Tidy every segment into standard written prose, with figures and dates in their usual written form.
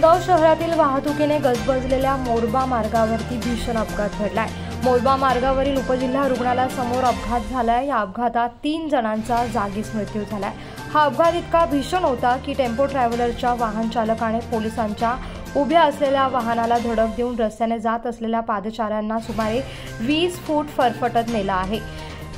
नांदगाव शहरातील वाहतुकीने गजबजलेल्या मोरबा मार्गावरती भीषण अपघात घडलाय। मोरबा मार्गावरील उपजिल्हा रुग्णालयासमोर अपघात झालाय। या अपघातात 3 जणांचा जागीच मृत्यू झालाय। हा अपघात इतका भीषण होता की टेम्पो ट्रॅव्हलरच्या वाहन चालकाने पोलिसांच्या उभ्या असलेल्या वाहनाला धडक देऊन रस्त्याने जात असलेल्या पादचाऱ्यांना सुमारे 20 फूट फरफटत नेला आहे।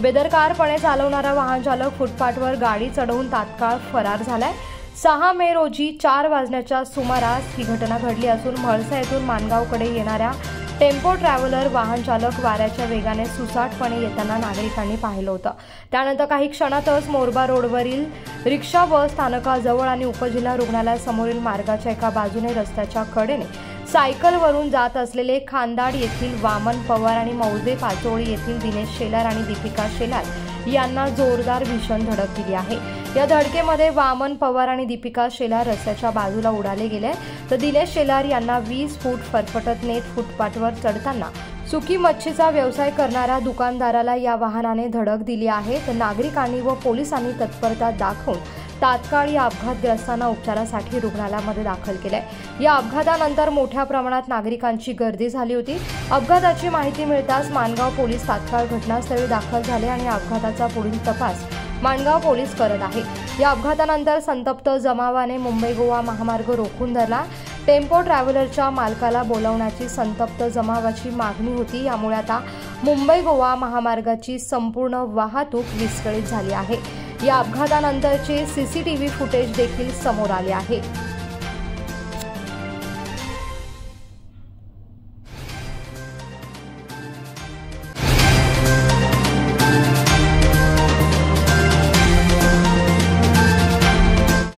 बेदरकारपणे चालवणारा वाहन चालक फुटपाथवर गाडी चढवून तात्काळ फरार झालाय। 6 मे रोजी 4 वाजण्याच्या सुमारास ही घटना घडली असून म्हाळसा येथून माणगावकडे येणाऱ्या टेम्पो ट्रॅव्हलर वाहन चालक वाऱ्याच्या वेगाने सुसाटपणे येताना नागरिकांनी पाहिलं होतं। त्यानंतर काही क्षणातच मोरबा रोडवरील रिक्षा बस स्थानकाजवळ आणि उपजिल्हा रुग्णालयासमोरील मार्गाच्या एका बाजूने रस्त्याच्या कडेने सायकलवरून जात असलेले खांदाड येथील वामन पवार आणि मौजे पाचोळी येथील दिनेश शेलार आणि दीपिका शेलार यांना जोरदार भीषण धडक दिली आहे। या धडकेमध्ये वामन पवार आणि दीपिका शेलार रस्त्याच्या बाजूला उडाले गेले, तर दिनेश शेलार यांना 20 फूट फरफटत नेत फुटपाथवर चढताना सुकी मच्छीचा व्यवसाय करणाऱ्या दुकानदाराला या वाहनाने धडक दिली आहे। तर नागरिकांनी व पोलिसांनी तत्परता दाखवून तात्काळ या अपघातग्रस्तांना उपचारासाठी रुग्णालयामध्ये दाखल केले। या अपघातानंतर मोठ्या प्रमाणात नागरिकांची गर्दी झाली होती। अपघाताची माहिती मिळताच माणगाव पोलीस तात्काळ घटनास्थळी दाखल झाले आणि अपघाताचा पुढील तपास माणगाव पोलीस करत आहे। या अपघातानंतर संतप्त जमावाने मुंबई गोवा महामार्ग रोखून धरला। टेम्पो ट्रॅव्हलरच्या मालकाला बोलावण्याची संतप्त जमावाची मागणी होती। यामुळे आता मुंबई गोवा महामार्गाची संपूर्ण वाहतूक विस्कळीत झाली आहे। या अपघातानंतरचे सीसीटीव्ही फुटेज देखील समोर आले आहे।